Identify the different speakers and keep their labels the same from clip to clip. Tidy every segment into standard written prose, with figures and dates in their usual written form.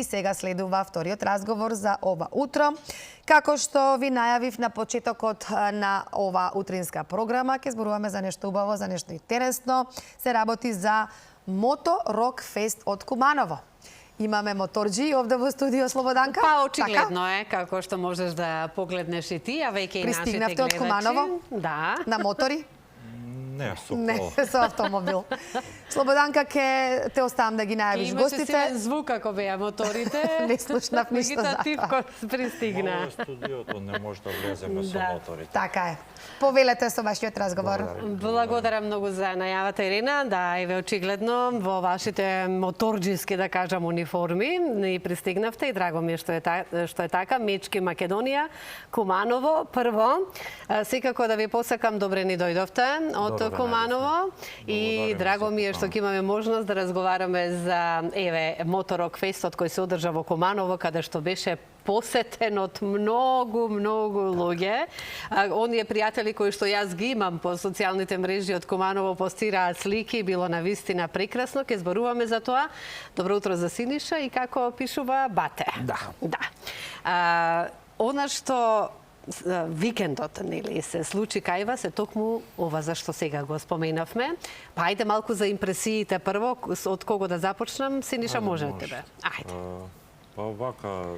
Speaker 1: сега следува вториот разговор за ова утро. Како што ви најавив на почетокот на ова утринска програма, ќе зборуваме за нешто убаво, за нешто интересно. Се работи за Мото Рок Фест од Куманово. Имаме моторџи овде во студио, Слободанка.
Speaker 2: Па очигледно е, како што можеш да погледнеш и ти, а веќе и нашите гледачи.
Speaker 1: Пристигнавте од Куманово?
Speaker 2: Да.
Speaker 1: На мотори?
Speaker 3: Не, со
Speaker 1: Не, со автомобил. Слободанка, ќе те оставам да ги најавиш гостите.
Speaker 2: Имаше силен звук ако беа моторите.
Speaker 1: Не слушнав ништо за
Speaker 2: тоа. Пристигна.
Speaker 3: Мало студиото не може да влеземе со моторите.
Speaker 1: Така е. Повелете со вашиот разговор.
Speaker 2: Благодарам многу за најавата, Ирина. Да, еве очигледно во вашите моторџиски, да кажам, униформи ни пристигнавте и драго ми е што е така. Мечки Македонија, Куманово. Прво, секако да ви посакам добре ни дојдовте од Куманово и драго ми е што ќе имаме можност да разговараме за Мото Рок Фестот кој се одржа во Куманово, каде што беше посетен од многу луѓе. Оние пријатели кои што јас ги имам по социјалните мрежи од Куманово постираат слики, било навистина прекрасно, ќе зборуваме за тоа. Добро утро за Синиша и како пишува Бате.
Speaker 3: Да.
Speaker 2: Она што викендот нели се случи кај вас е токму ова за што сега го споменавме. Па ајде малку за импресиите прво, од кого да започнам? Синиша, може од тебе. Ајде.
Speaker 3: Па вака,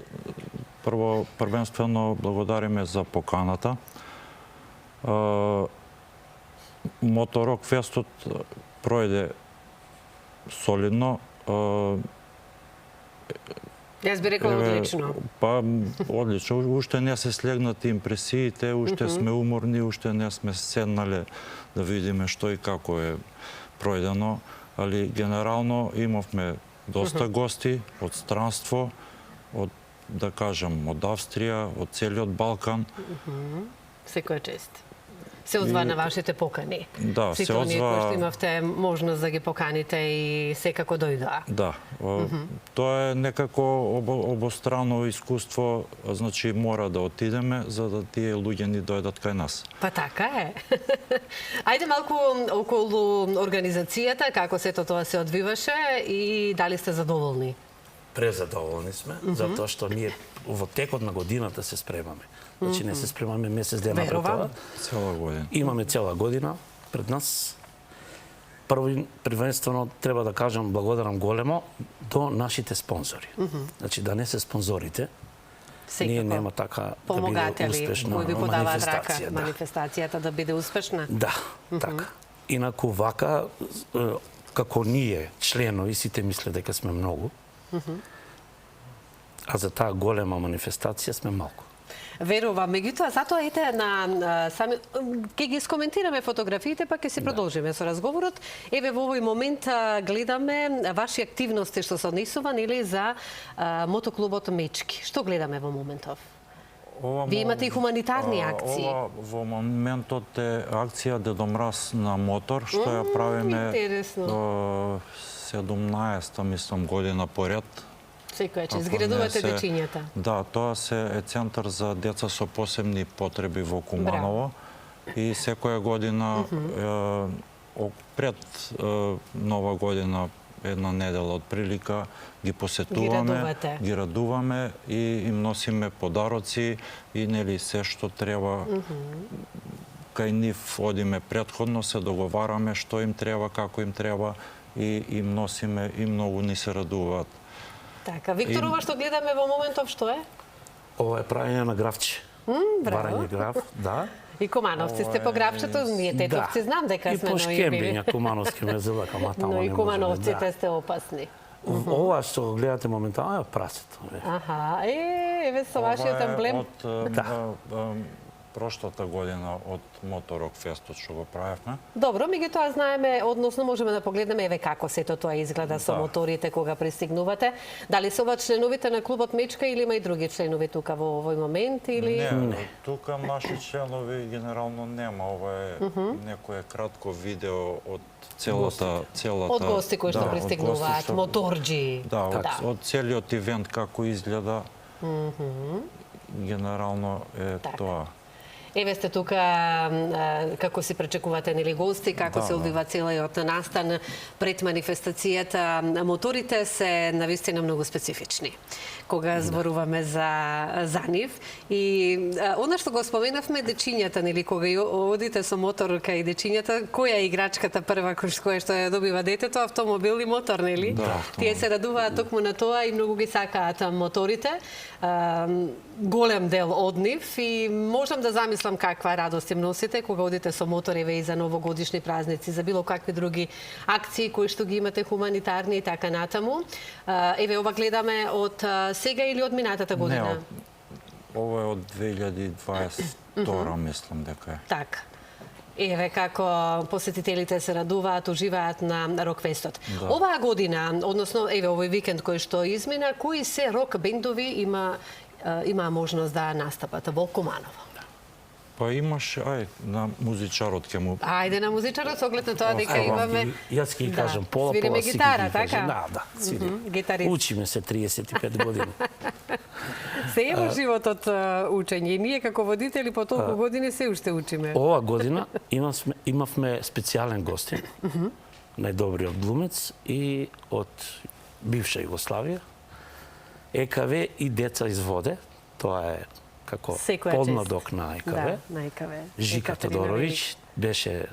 Speaker 3: првенствено благодариме за поканата. Мото Рок Фестот пројде солидно.
Speaker 2: Јас би рекол одлично.
Speaker 3: Па, одлично. Уште не се слегнати импресиите, уште сме уморни, уште не сме седнале да видиме што и како е пројдено, али генерално имавме доста гости од странство, од, да кажам, од Австрија, од целиот Балкан.
Speaker 2: Секоја чест. Се озваа на вашите покани.
Speaker 3: Да,
Speaker 2: сите оние кои што имавте можност да ги поканите и секако дојдоа.
Speaker 3: Да. Тоа е некако обострано искуство, значи мора да отидеме за да тие луѓе ни дојдат кај нас.
Speaker 2: Па така е. Ајде малку околу организацијата, како сето тоа се одвиваше и дали сте задоволни?
Speaker 4: Презадоволни сме, затоа што ние во текот на годината се спремаме. Значи не се спремаме месец дена пред тоа.
Speaker 3: Цела година.
Speaker 4: Имаме цела година пред нас. Првенствено треба да кажам благодарам големо до нашите спонзори. Значи да не се спонзорите, ние нема така да биде успешна манифестација.
Speaker 2: Манифестацијата да биде успешна.
Speaker 4: Да, така. Инаку вака, како ние, членови, сите мисле дека сме многу, а за таа голема манифестација сме малку.
Speaker 2: Верувам, меѓутоа, затоа ете на сами ќе ги скоментираме фотографиите, па ќе се продолжиме со разговорот. Еве во овој момент гледаме ваши активности што се однесува нели за мотоклубот Мечки. Што гледаме во моментов? Вие имате и хуманитарни акции.
Speaker 3: Ова во моментот е акција Дедо Мраз на мотор, што ја правиме 17-та, мислам, година поред.
Speaker 2: Секоја чест, изградувате дечињата.
Speaker 3: Да, тоа е центар за деца со посебни потреби во Куманово. И секоја година, пред Нова година, една недела од прилика, ги посетуваме, ги радуваме и им носиме подароци и нели се што треба. Кај нив одиме претходно, се договараме што им треба, како им треба и им носиме и многу ни се радуваат.
Speaker 2: Така, Виктор, ова што гледаме во моментов што е?
Speaker 4: Ова е правење на графче. Варање граф, да.
Speaker 2: И Кумановци сте по графчето, ние тетовци знам дека сме
Speaker 4: наивили. И по шкембиња Кумановски ме зелака, ма тамо
Speaker 2: не може. Но и Кумановците сте опасни.
Speaker 4: Ова што гледате моментално е прасето.
Speaker 2: Аха, еве со вашиот емблем.
Speaker 3: Прошлата година од Мото Рок Фестот што го правевме.
Speaker 2: Добро, меѓутоа знаеме, односно можеме да погледнеме еве како сето тоа изгледа со моторите кога пристигнувате. Дали се ова членовите на клубот Мечка или има и други членови тука во овој момент или
Speaker 3: Не, тука наши членови генерално нема. Ова е некое кратко видео од целата
Speaker 2: од гости кои што пристигнуваат, моторџи.
Speaker 3: Да, од целиот ивент како изгледа. Генерално е тоа.
Speaker 2: Еве сте тука, како си пречекувате нели гости, како се одвива целиот настан пред манифестацијата. Моторите се навистина многу специфични кога зборуваме за нив. И она што го споменавме, дечињата, нели, кога одите со мотор кај дечињата, која е играчката прва која што ја добива детето? Автомобил и мотор, нели? Тие се радуваат токму на тоа и многу ги сакаат моторите. Голем дел од нив и можам да замислам каква радост им носите кога одите со мотореве и за новогодишни празници, за било какви други акции кои што ги имате хуманитарни и така натаму. Еве, ова гледаме од сега или од минатата година?
Speaker 3: Не, ова е од 2022, мислам дека е.
Speaker 2: Така. Еве како посетителите се радуваат, уживаат на рок-фестот.
Speaker 3: Да.
Speaker 2: Оваа година, односно еве овој викенд кој што измина, кои се рок бендови има можност да настапат во Куманово?
Speaker 3: Па имаш, на музичарот ќе му...
Speaker 2: Ајде на музичарот, со оглед на тоа дека имаме...
Speaker 4: Јас ќе кажам пола,
Speaker 2: свириме гитара, така?
Speaker 4: Да, свириме.
Speaker 2: Гитарист.
Speaker 4: Учиме се 35 години.
Speaker 2: Се е во животот учење и ние како водители по толку години се уште учиме.
Speaker 4: Ова година имавме специјален гостин, најдобриот глумец и од бивша Југославија, ЕКВ и деца из воде, тоа е како подмладок на ЕКВ.
Speaker 2: Да, на ЕКВ.
Speaker 4: Жика Тодоровиќ беше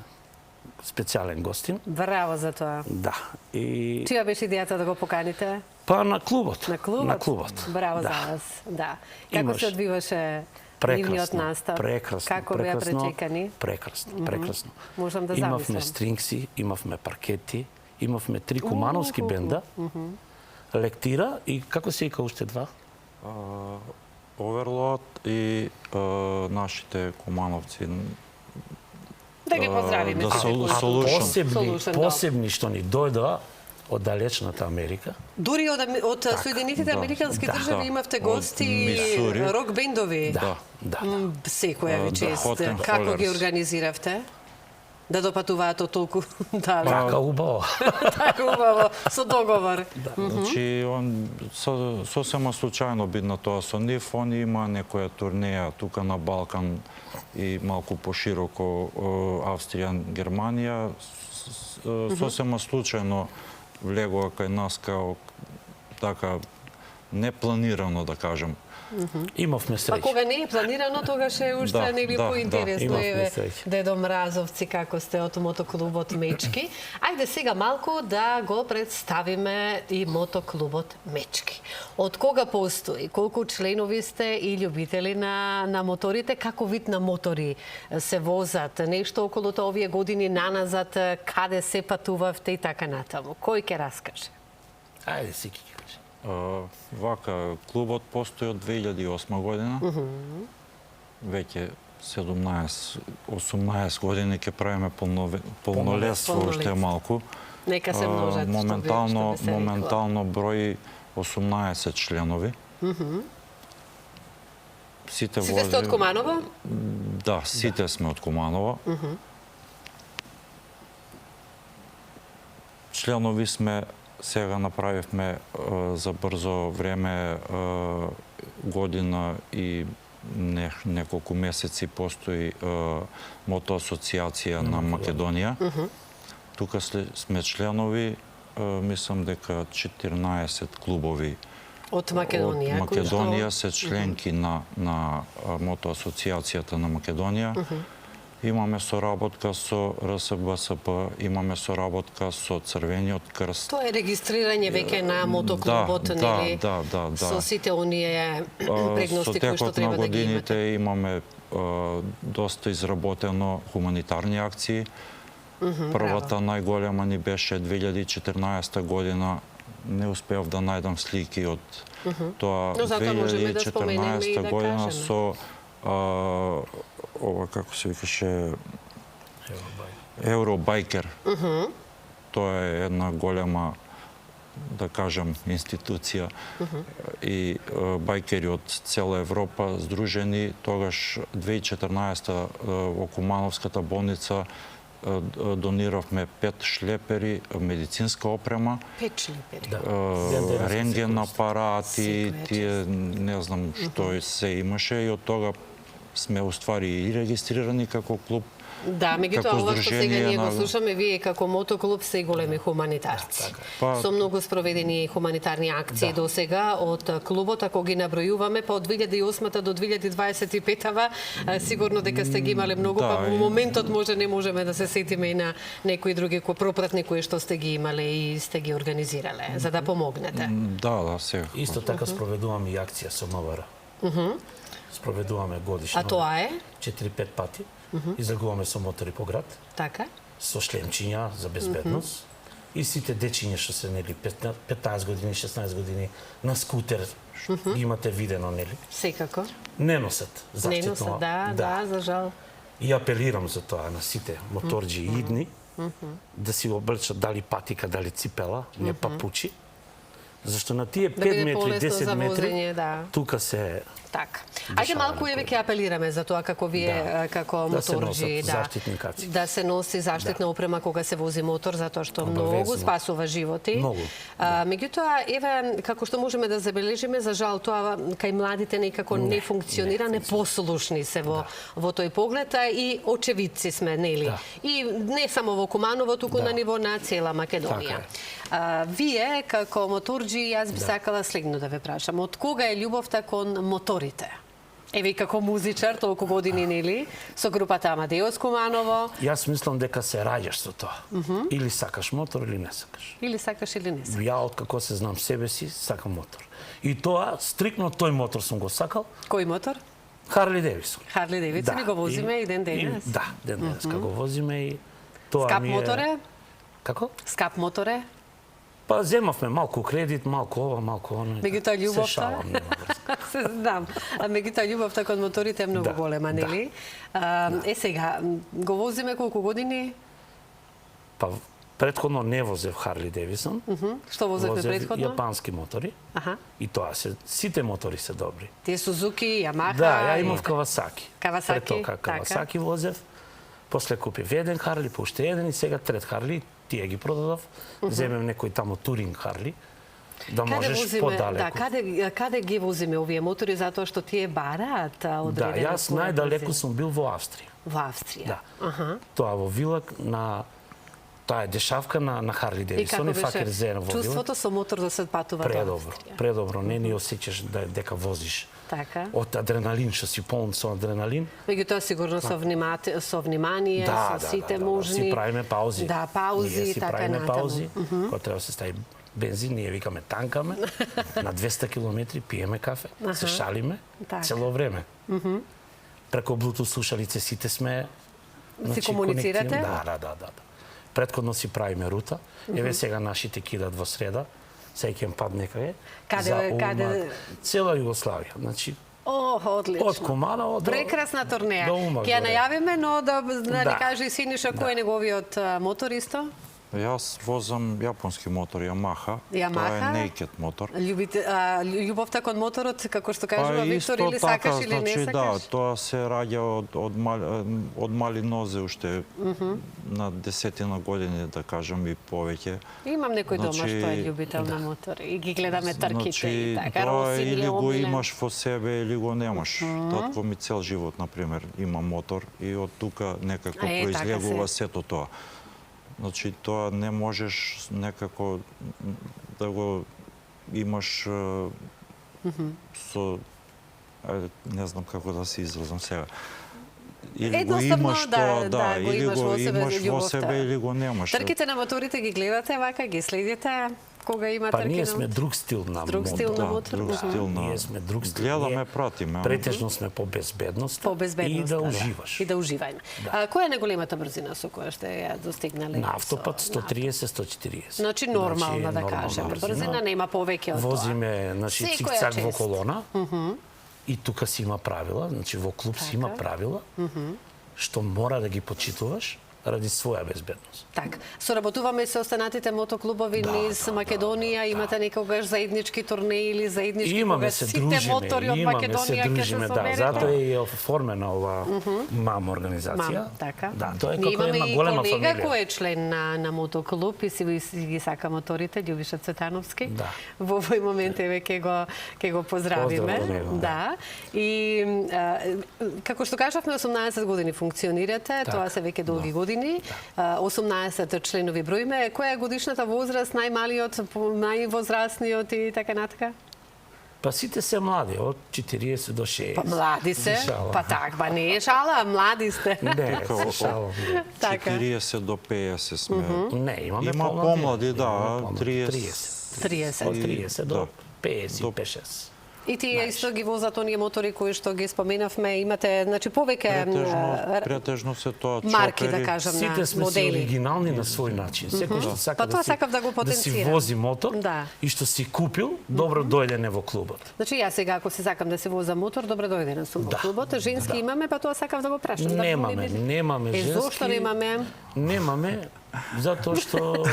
Speaker 4: специјален гостин.
Speaker 2: Браво за тоа.
Speaker 4: Да. И
Speaker 2: чија беше идејата да го поканите?
Speaker 4: Па на клубот.
Speaker 2: На клубот?
Speaker 4: На клубот.
Speaker 2: Браво за вас. Да. Како се одвиваше нивниот настап?
Speaker 4: Прекрасно.
Speaker 2: Како беа пречекани?
Speaker 4: Прекрасно, прекрасно.
Speaker 2: Можам да замислам.
Speaker 4: Имавме стрингси, имавме паркети, имавме 3 кумановски бенда. Лектира и како се ика уште два?
Speaker 3: Оверлот и нашите кумановци.
Speaker 2: Да ги поздравиме.
Speaker 4: Посебни што ни дојдоа од далечната Америка.
Speaker 2: Дури од Соединетите Американски држави имавте гости рок бендови.
Speaker 4: Да.
Speaker 2: Секоја ви чест. Како ги организиравте? Да допатуваат од толку дали.
Speaker 4: Така убаво.
Speaker 2: Така убаво, со договор.
Speaker 3: Значи, сосема случајно бидна тоа со нив, они има некоја турнеја тука на Балкан и малку пошироко Австрија, Германија. Сосема случајно влегува кај нас као така непланирано, да кажем.
Speaker 4: Имавме среќа.
Speaker 2: Па кога не е планирано, тогаш е уште нели поинтересно. Еве, Дедо Мразовци, како сте од мотоклубот Мечки. Ајде сега малку да го представиме и мотоклубот Мечки. Од кога постои? Колку членови сте и љубители на моторите? Како вид на мотори се возат? Нешто околу тоа овие години наназад, каде се патувавте и така натаму? Кој ќе раскаже?
Speaker 4: Ајде, сики ќе каже.
Speaker 3: Вака, клубот постои од 2008 година. Веќе 17-18 години ќе правиме полнолетство, уште малку.
Speaker 2: Нека се множат.
Speaker 3: Моментално брои 18 членови.
Speaker 2: Сите сте од Куманово?
Speaker 3: Да, сите сме од Куманово. Членови сме, сега направивме за брзо време, година и неколку месеци постои мотоасоциација на Македонија. Тука сме членови, мислам дека 14 клубови
Speaker 2: од Македонија.
Speaker 3: Од Македонија се членки на мотоасоциацијата на Македонија. Имаме соработка со РСБСП, имаме соработка со Црвениот крст.
Speaker 2: Тоа е регистрирање веќе на мотоклубот, нели?
Speaker 3: Да.
Speaker 2: Со сите оние предности кои што треба да ги имате.
Speaker 3: Со текот на годините имаме доста изработено хуманитарни акции. Првата најголема ни беше 2014 година. Не успеав да најдам слики од тоа. 2014 година со ова, како се викаше, Евробајкер. Тоа е една голема, да кажем, институција и бајкери од цела Европа здружени. Тогаш 2014 во Кумановската болница дониравме 5 шлепери, медицинска опрема,
Speaker 2: 5 шлепери,
Speaker 3: рентген апарати, тие не знам што се имаше и од тога сме уствари и регистрирани како клуб.
Speaker 2: Да, меѓутоа
Speaker 3: како
Speaker 2: ова што сега
Speaker 3: здружение
Speaker 2: ние го
Speaker 3: на-
Speaker 2: слушаме, вие како мотоклуб се и големи хуманитарци.
Speaker 3: Па-
Speaker 2: Со многу спроведени хуманитарни акции до сега од клубот, ако ги набројуваме, па од 2008 до 2025 сигурно дека сте ги имале многу,
Speaker 3: Да,
Speaker 2: па во
Speaker 3: и-
Speaker 2: моментот може не можеме да се сетиме и на некои други пропратни кои што сте ги имале и сте ги организирале, за да помогнете.
Speaker 3: Да, сега.
Speaker 4: Исто така спроведуваме и акција со МВР. Спроведуваме годишно.
Speaker 2: А тоа е?
Speaker 4: 4-5 пати. Излегуваме со мотори по град,
Speaker 2: Така?
Speaker 4: со шлемчиња за безбедност. И сите дечиња што се нели 15 години, 16 години на скутер, ги имате видено нели.
Speaker 2: Секако.
Speaker 4: Не носат
Speaker 2: Не
Speaker 4: заштитно.
Speaker 2: носат, да, за жал.
Speaker 4: И апелирам за тоа на сите моторџи идни да си облечат дали патика, дали ципела, не папучи. Зашто на тие 5
Speaker 2: биде
Speaker 4: метри,
Speaker 2: полесно
Speaker 4: 10
Speaker 2: за
Speaker 4: метри,
Speaker 2: возење, да.
Speaker 4: тука се
Speaker 2: Така. Ајде малку еве ќе апелираме за тоа како вие
Speaker 4: Да.
Speaker 2: како
Speaker 4: Да се
Speaker 2: моторџи,
Speaker 4: носат заштитни каци.
Speaker 2: да се носи заштитна опрема кога се вози мотор затоа што многу
Speaker 4: Обавезно.
Speaker 2: спасува животи.
Speaker 4: Многу,
Speaker 2: Меѓутоа еве како што можеме да забележиме за жал тоа кај младите некако не функционира, непослушни се во тој поглед и очевидци сме, нели?
Speaker 4: Да.
Speaker 2: И не само во Куманово, туку на ниво на цела Македонија.
Speaker 4: Така
Speaker 2: Вие како моторџи, јас би сакала следно да ве прашам, од кога е љубовта кон моторите? Еве и како музичар, толку години, нели, со групата Амадеос Куманово,
Speaker 4: Јас мислам дека се раѓаш со тоа. Или сакаш мотор или не сакаш.
Speaker 2: или сакаш или не сакаш?
Speaker 4: Ја од како се знам себе си, сакам мотор. И тоа стрикно тој мотор сум го сакал,
Speaker 2: Кој мотор?
Speaker 4: Харли Девисон.
Speaker 2: Харли Девидсон, и го возиме и ден денес.
Speaker 4: Да, ден денес го возиме и тоа
Speaker 2: Скап
Speaker 4: ми е...
Speaker 2: мотор е?
Speaker 4: Како?
Speaker 2: Скап мотор е?
Speaker 4: Па земавме малку кредит, малку ова, малку оно.
Speaker 2: Меѓутоа љубовта?
Speaker 4: Се шалам, нема врска.
Speaker 2: Се знам. А меѓутоа љубовта кон моторите е многу
Speaker 4: Да,
Speaker 2: голема, нели? Сега, го возиме колку години?
Speaker 4: Па претходно не возев Харли Девисон.
Speaker 2: Што возевме претходно?
Speaker 4: Јапански мотори.
Speaker 2: Аха.
Speaker 4: И тоа сите мотори се добри.
Speaker 2: Тие Сузуки, Ямаха...
Speaker 4: Да, ја
Speaker 2: и-
Speaker 4: имав Кавасаки.
Speaker 2: Кавасаки,
Speaker 4: Пред тоа Кавасаки возев. После купив еден Харли, па уште еден и сега трет Харли. Тие ги продадов. Земем некој тамо Туринг Харли. Да можеш подалеку.
Speaker 2: Да, каде ги возиме овие мотори затоа што тие бараат
Speaker 4: Да,
Speaker 2: одредено
Speaker 4: јас најдалеку сум бил во Австрија.
Speaker 2: во Австрија.
Speaker 4: Да.
Speaker 2: Аха.
Speaker 4: Тоа во Вилак на таа е дешавка на Харли
Speaker 2: И
Speaker 4: Девисон
Speaker 2: како
Speaker 4: и Факер
Speaker 2: беше
Speaker 4: Зен во Вилак.
Speaker 2: чувството со мотор да се патува до
Speaker 4: Предобро,
Speaker 2: Австрија?
Speaker 4: предобро. Не ни осеќаш дека возиш.
Speaker 2: Така.
Speaker 4: Од адреналин, што си полн со адреналин.
Speaker 2: Меѓутоа сигурно со внимание, со сите можни.
Speaker 4: Си правиме паузи.
Speaker 2: Да, паузи
Speaker 4: Ние
Speaker 2: и
Speaker 4: си
Speaker 2: така
Speaker 4: правиме
Speaker 2: натаму.
Speaker 4: паузи. Кога треба да се стави бензин, ние викаме танкаме. На 200 километри пиеме кафе, се шалиме
Speaker 2: Така.
Speaker 4: цело време. Преку Bluetooth слушалице сите сме
Speaker 2: комуницирате?
Speaker 4: конектирани. Да. Предходно си правиме рута. Еве сега нашите кидат во среда. Сеќен пат некаде.
Speaker 2: Каде-
Speaker 4: за
Speaker 2: каде-
Speaker 4: Умаг. Цела Југославија. Значи,
Speaker 2: Одлично.
Speaker 4: од Куманово до...
Speaker 2: Прекрасна турнеја.
Speaker 4: до Умаг
Speaker 2: Ќе ја
Speaker 4: горе.
Speaker 2: најавиме, но да
Speaker 4: Да.
Speaker 2: каже и Синиша кој е неговиот мотор исто?
Speaker 3: Јас возам јапонски мотор Ямаха. Тоа
Speaker 2: Ямаха?
Speaker 3: е naked мотор.
Speaker 2: Љубовта кон моторот, како што кажува Виктор, или сакаш или не
Speaker 3: значи, да,
Speaker 2: сакаш?
Speaker 3: тоа се раѓа од мали нозе уште на 10 години, да кажам, и повеќе.
Speaker 2: Имам некој дома
Speaker 3: Значи,
Speaker 2: што е љубител на мотори и ги гледаме трките и така.
Speaker 3: тоа
Speaker 2: Роси ми
Speaker 3: или
Speaker 2: е
Speaker 3: го
Speaker 2: омилен.
Speaker 3: имаш во себе или го немаш. Татко ми цел живот, например, има мотор и од тука некако
Speaker 2: Така
Speaker 3: произлегува
Speaker 2: се.
Speaker 3: сето тоа. Значи, тоа не можеш некако да го имаш со... не знам како да се изразам сега. Или го
Speaker 2: Едноставно,
Speaker 3: имаш
Speaker 2: да,
Speaker 3: тоа,
Speaker 2: да, го
Speaker 3: или
Speaker 2: имаш
Speaker 3: го
Speaker 2: во себе
Speaker 3: имаш во
Speaker 2: љубовта.
Speaker 3: себе или го немаш.
Speaker 2: Трките на моторите ги гледате вака, ги следите кога има
Speaker 4: Па
Speaker 2: трки
Speaker 4: ние
Speaker 2: на
Speaker 4: сме
Speaker 2: мотор?
Speaker 4: друг стил на
Speaker 2: Друг стил
Speaker 4: мотор.
Speaker 2: на мотор,
Speaker 3: друг
Speaker 2: да.
Speaker 3: стил на...
Speaker 4: Ние сме друг стил.
Speaker 3: Гледаме,
Speaker 4: Ние
Speaker 3: пратиме.
Speaker 4: Претежно сме по безбедност.
Speaker 2: По безбедност.
Speaker 4: И да уживаш.
Speaker 2: И да уживаме. Која е најголемата брзина со која сте ја достигнале?
Speaker 4: На автопат
Speaker 2: со-
Speaker 4: 130-140.
Speaker 2: Значи нормална, да
Speaker 4: нормална
Speaker 2: кажеме. Брзина нема повеќе од тоа.
Speaker 4: Возиме, значи,
Speaker 2: Секоја
Speaker 4: цик-цак во
Speaker 2: чест.
Speaker 4: колона. И тука си има правила, значи во клуб си има
Speaker 2: Така.
Speaker 4: правила, што мора да ги почитуваш. ради своја безбедност.
Speaker 2: Так, соработуваме со останатите мотоклубови низ Македонија, имате некогаш заеднички турнеи или заеднички
Speaker 4: Имаме
Speaker 2: кога
Speaker 4: се
Speaker 2: сите
Speaker 4: дружиме,
Speaker 2: мотори од Македонија ќе се
Speaker 4: да,
Speaker 2: соберат?
Speaker 4: затоа е и оформена ова МАМ организација.
Speaker 2: Мам, така.
Speaker 4: Да, тоа е
Speaker 2: Ние
Speaker 4: како
Speaker 2: имаме
Speaker 4: една
Speaker 2: и
Speaker 4: голема
Speaker 2: колега
Speaker 4: фамилија.
Speaker 2: кој е член на мотоклуб и си ги сака моторите, Љубиша Цветановски.
Speaker 4: Да.
Speaker 2: Во овој момент еве ќе го поздравиме.
Speaker 4: Поздрав до него,
Speaker 2: Да. И како што кажавме, 18 години функционирате, тоа се веќе долги години. 18 членови броиме. Која е годишната возраст, најмалиот, највозрастниот и така натака?
Speaker 4: Па сите се млади, од 40 до 60.
Speaker 2: Па млади се,
Speaker 4: Шала.
Speaker 2: па па не е шала, млади сте.
Speaker 4: Не, се шалам.
Speaker 2: Така.
Speaker 3: 40 до 50 сме.
Speaker 4: Не, имаме
Speaker 3: Има помлади, да,
Speaker 4: Имаме помлади.
Speaker 3: 30.
Speaker 2: 30.
Speaker 4: Од 30 до
Speaker 3: Да.
Speaker 4: 55-6.
Speaker 2: И тие исто ги возат оние мотори кои што ги споменавме, имате, значи повеќе
Speaker 3: Претежно се тоа
Speaker 2: марки, да
Speaker 3: чопери.
Speaker 2: кажам,
Speaker 4: Сите
Speaker 2: на
Speaker 4: сме си
Speaker 2: модели.
Speaker 4: оригинални на свој начин. Секој што сака
Speaker 2: Па тоа сакав да го
Speaker 4: да си
Speaker 2: потенцирам.
Speaker 4: вози мотор
Speaker 2: Да.
Speaker 4: и што си купил, добро дојде во клубот.
Speaker 2: Значи јас сега ако се сакам да се возам мотор, добро дојде на
Speaker 4: Да.
Speaker 2: клубот. Женски имаме, па тоа сакав да го прашам. Да
Speaker 4: Немаме
Speaker 2: Е,
Speaker 4: женски.
Speaker 2: зошто немаме?
Speaker 4: Немаме, затоа што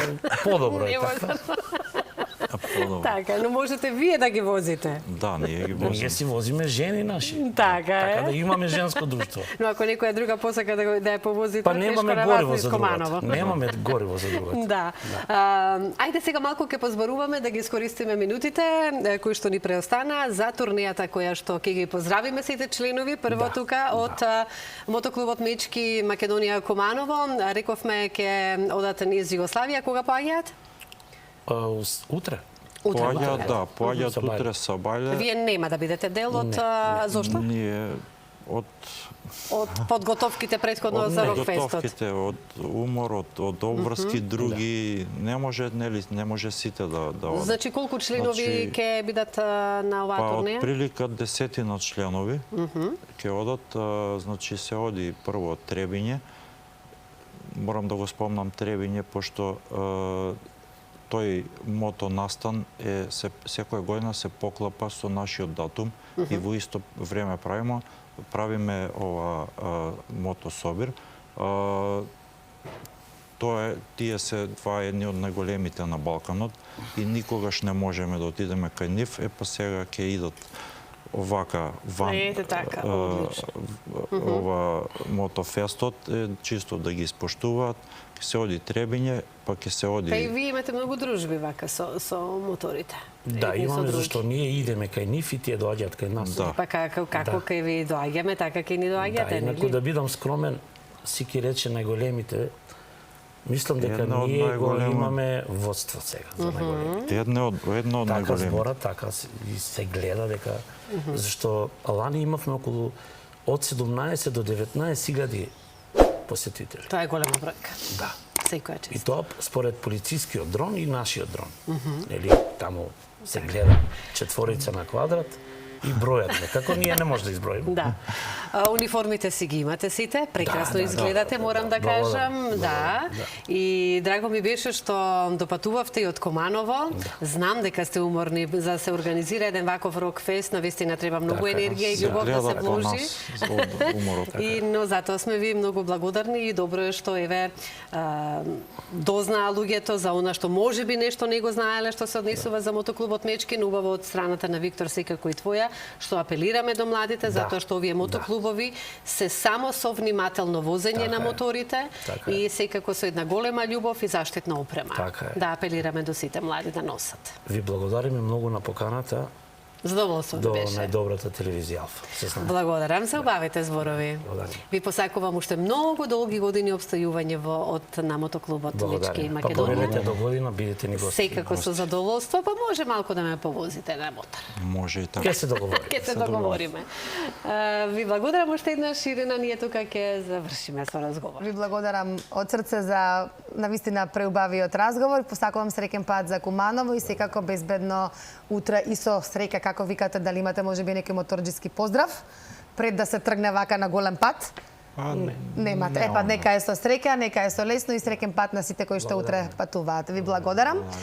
Speaker 4: подобро е
Speaker 2: Нема
Speaker 4: така.
Speaker 3: Подобро.
Speaker 2: Така, но можете вие да ги возите.
Speaker 3: Да, ние ги
Speaker 4: Ние
Speaker 3: возиме.
Speaker 4: си возиме жени наши.
Speaker 2: Така е.
Speaker 4: Така да имаме женско друштво.
Speaker 2: Но ако некоја друга посака да ја повози,
Speaker 4: Па
Speaker 2: тоа
Speaker 4: немаме
Speaker 2: тешко
Speaker 4: гориво
Speaker 2: работи
Speaker 4: за
Speaker 2: из Команово.
Speaker 4: другата. Немаме гориво за другата.
Speaker 2: Да. Ајде сега малку ќе позборуваме да ги искористиме минутите кои што ни преостана за турнејата која што ќе ги поздравиме сите членови. Прво тука од мотоклубот Мечки Македонија Команово. Рековме ќе одат низ Југославија. Кога поаѓаат?
Speaker 4: Утре.
Speaker 3: Поаѓаат, да, поаѓаат
Speaker 4: Сабајле.
Speaker 3: утре Сабајле.
Speaker 2: Вие нема да бидете дел од зошто?
Speaker 3: Ние од
Speaker 2: Од подготовките претходно за Рокфестот.
Speaker 3: подготовките, од умор, од обврски други, не може сите да одат.
Speaker 2: Значи колку членови
Speaker 3: Значи,
Speaker 2: ќе бидат на оваа
Speaker 3: Па од
Speaker 2: турнеја?
Speaker 3: прилика 10 членови ќе одат, значи се оди прво Требиње. Морам да го спомнам Требиње пошто тој мото настан секоја година се поклапа со нашиот датум и во исто време правиме ова мотособир. Тоа е едни од најголемите на Балканот и никогаш не можеме да отидеме кај нив. Па сега ќе идат овака ван
Speaker 2: Ете така, одлично.
Speaker 3: ова мотофестот, чисто да ги испоштуваат. Ќе се оди Требиње, па ќе се оди...
Speaker 2: Па и вие имате многу дружби вака со моторите.
Speaker 4: Да,
Speaker 2: Едни со
Speaker 4: имаме
Speaker 2: други.
Speaker 4: зашто ние идеме кај нив и тие доаѓаат кај нас.
Speaker 3: Да.
Speaker 2: Па како кај ви доаѓаме, така ќе ни
Speaker 4: Да,
Speaker 2: доаѓате,
Speaker 4: инаку
Speaker 2: нели?
Speaker 4: да бидам скромен, Сики рече најголемите, мислам дека
Speaker 3: Една од
Speaker 4: ние го
Speaker 3: најголема-
Speaker 4: имаме водство сега за најголемите.
Speaker 3: Едно од
Speaker 4: Така
Speaker 3: најголемите.
Speaker 4: збора, така и се гледа дека зашто лани имавме околу од 17 до 19.000 посетители.
Speaker 2: Тоа е голема бројка.
Speaker 4: Да.
Speaker 2: Секоја
Speaker 4: И
Speaker 2: чест.
Speaker 4: тоа според полицискиот дрон и нашиот дрон. Нели, таму се гледа четворица на квадрат и бројат. Како ние не може да изброиме.
Speaker 2: Да. Униформите си ги имате сите, прекрасно
Speaker 4: Да,
Speaker 2: изгледате, морам да кажам.
Speaker 4: Благодарам,
Speaker 2: Да. И драго ми беше што допатувавте и од Команово. Знам дека сте уморни за да се организира еден ваков рок-фест, навистина треба многу
Speaker 4: Така,
Speaker 2: енергија и
Speaker 3: Се
Speaker 2: љубов да се
Speaker 3: гледа по
Speaker 2: вложи.
Speaker 3: нас од уморот.
Speaker 2: Но затоа сме ви многу благодарни и добро е што еве дознаа луѓето за она што можеби нешто не го знаеле што се однесува за мотоклубот Мечки, но убаво од страната на Виктор секако и твоја, што апелираме до младите затоа што овие мотоклубови се само со внимателно возење на моторите
Speaker 4: Така
Speaker 2: и секако со една голема љубов и заштитна опрема.
Speaker 4: Така е.
Speaker 2: Да апелираме до сите млади да носат.
Speaker 4: Ви благодариме многу на поканата
Speaker 2: Задоволство
Speaker 4: до
Speaker 2: беше.
Speaker 4: најдобрата телевизија Алфа. Се знае.
Speaker 2: Благодарам за убавите зборови.
Speaker 4: Благодарам.
Speaker 2: Ви посакувам уште многу долги години обстојување од на мотоклубот Мечки
Speaker 4: Благодарам. Па поминете
Speaker 2: Македонија.
Speaker 4: до година, бидете ни гости.
Speaker 2: Секако со задоволство, па може малку да ме повозите на мотор.
Speaker 3: Може и така.
Speaker 4: Ке се договориме.
Speaker 2: Ке се договориме. Ви благодарам уште еднаш, Ирина, ние тука ќе завршиме со разговор.
Speaker 1: Ви благодарам од срце за навистина преубавиот разговор. Посакувам среќен пат за Куманово и секако безбедно утре и со среќа, како викате, дали имате можеби некој моторџиски поздрав пред да се тргне вака на голем пат. Немате. Нека е со среќа, нека е со лесно и среќен пат на сите кои што утре патуваат. Ви благодарам.